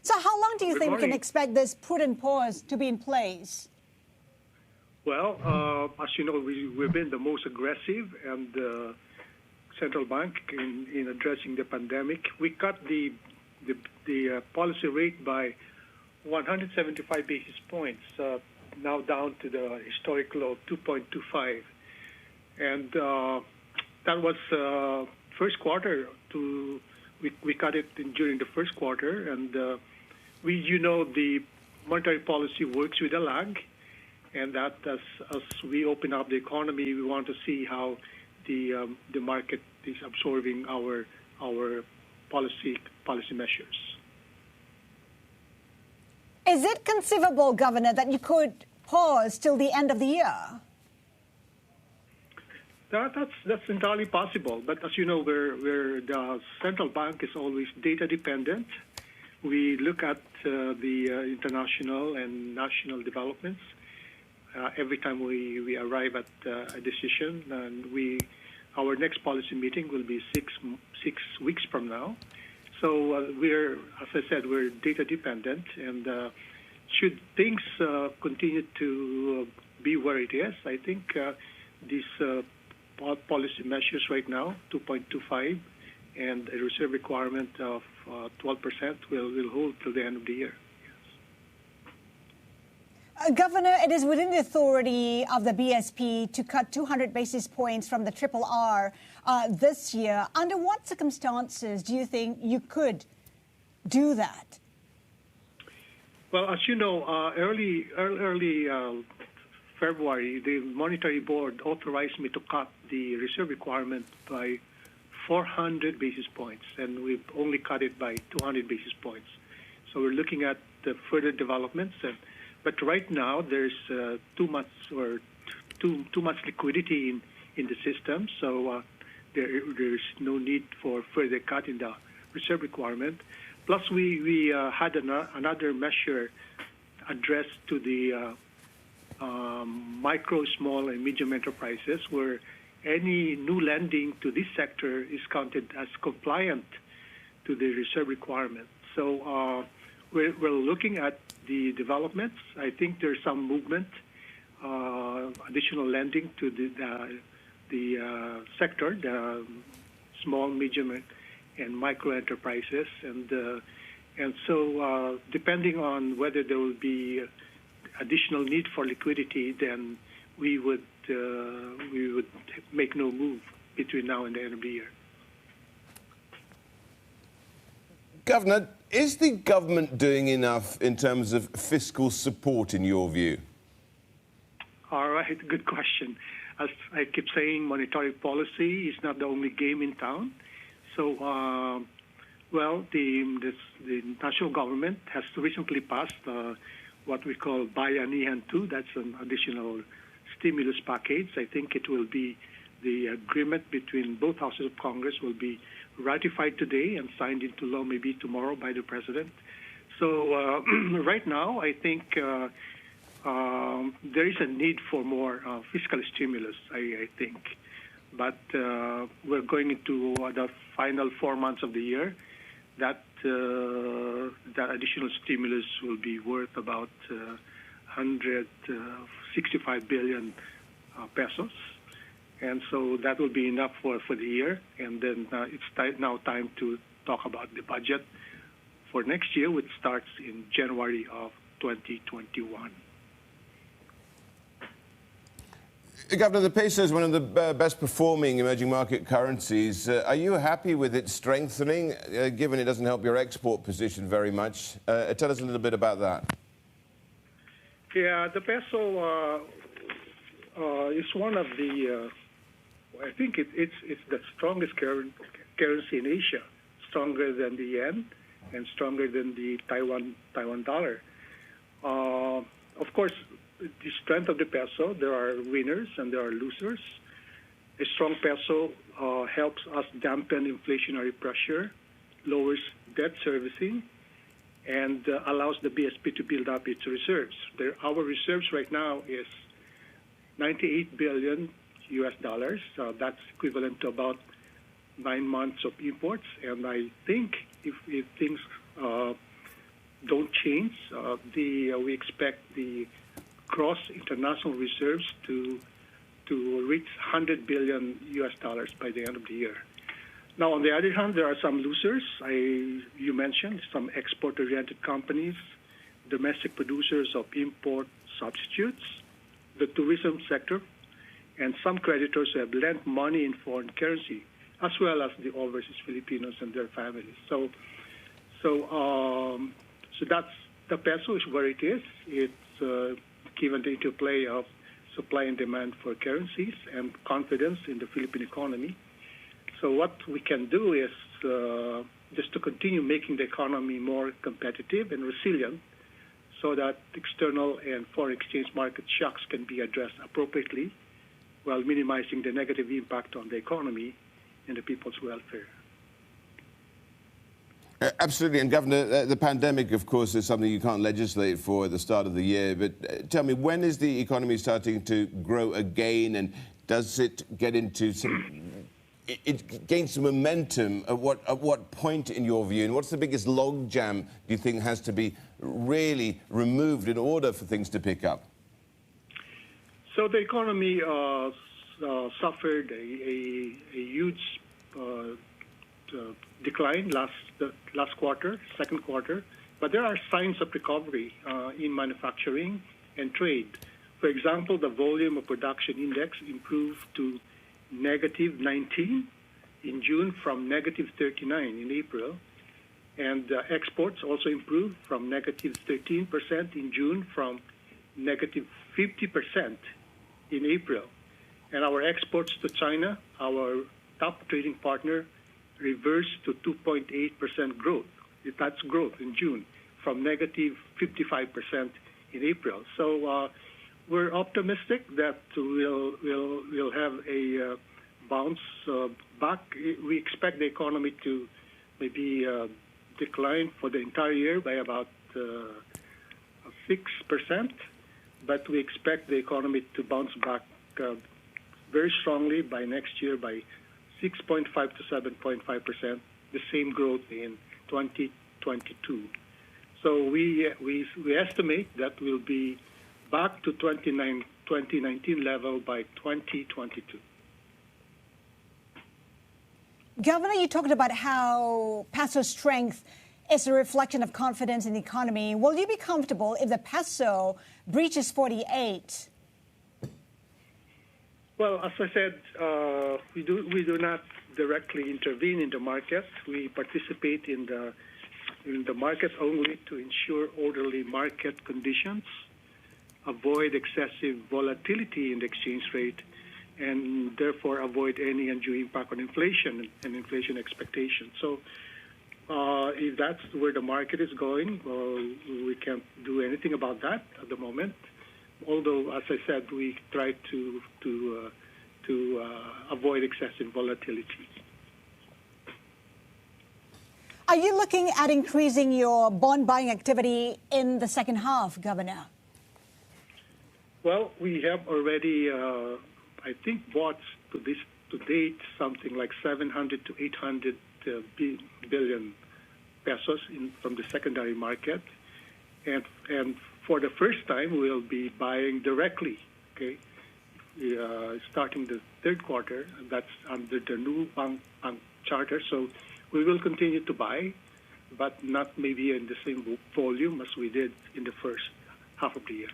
So how long do you think we can morning. expect this prudent pause to be in place? Well, as you know, we've been the most aggressive and central bank in addressing the pandemic. We cut the policy rate by 175 basis points, now down to the historic low of 2.25. And that was first quarter. We cut it during the first quarter, and the monetary policy works with a lag, and that as we open up the economy, we want to see how the market is absorbing our policy measures. Is it conceivable, Governor, that you could pause till the end of the year? That's entirely possible. But as you know, the central bank is always data dependent. We look at the international and national developments every time we arrive at a decision. And our next policy meeting will be six weeks from now. So as I said, we're data dependent, and should things continue to be where it is, I think these policy measures right now, 2.25, and a reserve requirement of 12% will hold till the end of the year. Governor, it is within the authority of the BSP to cut 200 basis points from the RRR this year. Under what circumstances do you think you could do that? Well, as you know, early February, the Monetary Board authorized me to cut the reserve requirement by 400 basis points, and we've only cut it by 200 basis points. So we're looking at the further developments. But right now, there's too much liquidity in the system, so there's no need for further cut in the reserve requirement. Plus, we had another measure addressed to the micro, small, and medium enterprises, where any new lending to this sector is counted as compliant to the reserve requirement. So we're looking at the developments. I think there's some movement, additional lending to the sector, the small, medium, and micro enterprises, and so depending on whether there will be additional need for liquidity, then we would make no move between now and the end of the year. Governor, is the government doing enough in terms of fiscal support, in your view? All right, good question. As I keep saying, monetary policy is not the only game in town. So, the national government has recently passed what we call Bayanihan 2. That's an additional stimulus package. I think it will be the agreement between both houses of Congress will be ratified today and signed into law maybe tomorrow by the president. So right now, I think there is a need for more fiscal stimulus, I think. But we're going into the final 4 months of the year. That additional stimulus will be worth about 165 billion pesos. And so that will be enough for the year. And then it's now time to talk about the budget for next year, which starts in January of 2021. Governor, the peso is one of the best performing emerging market currencies. Are you happy with its strengthening, given it doesn't help your export position very much? Tell us a little bit about that. Yeah, the peso is one of the, I think it's the strongest currency in Asia, stronger than the yen and stronger than the Taiwan dollar. Of course, the strength of the peso, there are winners and there are losers. A strong peso helps us dampen inflationary pressure, lowers debt servicing, and allows the BSP to build up its reserves. Our reserves right now is $98 billion US. That's equivalent to about 9 months of imports. And I think if things don't change. We expect the gross international reserves to reach $100 billion by the end of the year. Now, on the other hand, there are some losers. You mentioned some export-oriented companies, domestic producers of import substitutes, the tourism sector, and some creditors who have lent money in foreign currency, as well as the overseas Filipinos and their families. So that's the peso is where it is. It's given the interplay of supply and demand for currencies and confidence in the Philippine economy. So what we can do is just to continue making the economy more competitive and resilient so that external and foreign exchange market shocks can be addressed appropriately while minimizing the negative impact on the economy and the people's welfare. Absolutely. And Governor, the pandemic, of course, is something you can't legislate for at the start of the year. But tell me, when is the economy starting to grow again? And does it get into it gains some momentum at what point in your view? And what's the biggest logjam do you think has to be really removed in order for things to pick up? So the economy suffered a huge decline last quarter, second quarter, but there are signs of recovery in manufacturing and trade. For example, the volume of production index improved to negative 19 in June from negative 39 in April, and exports also improved from negative 13% in June from negative 50% in April. And our exports to China, our top trading partner, reversed to 2.8% growth. That's growth in June from negative 55% in April. So we're optimistic that we'll have a bounce back. We expect the economy to maybe decline for the entire year by about 6%, but we expect the economy to bounce back very strongly by next year by 6.5 to 7.5%, the same growth in 2022. So we estimate that we'll be back to 2019 level by 2022. Governor, you talked about how peso strength is a reflection of confidence in the economy. Will you be comfortable if the peso breaches 48? Well, as I said, we do not directly intervene in the market. We participate in the market only to ensure orderly market conditions, avoid excessive volatility in the exchange rate, and therefore avoid any undue impact on inflation and inflation expectations. So if that's where the market is going, well, we can't do anything about that at the moment. Although, as I said, we try to avoid excessive volatility. Are you looking at increasing your bond buying activity in the second half, Governor? Well, we have already, I think, bought to date something like 700 to 800 billion pesos from the secondary market, and for the first time, we'll be buying directly, okay, starting the third quarter. That's under the new bank charter. So we will continue to buy, but not maybe in the same volume as we did in the first half of the year.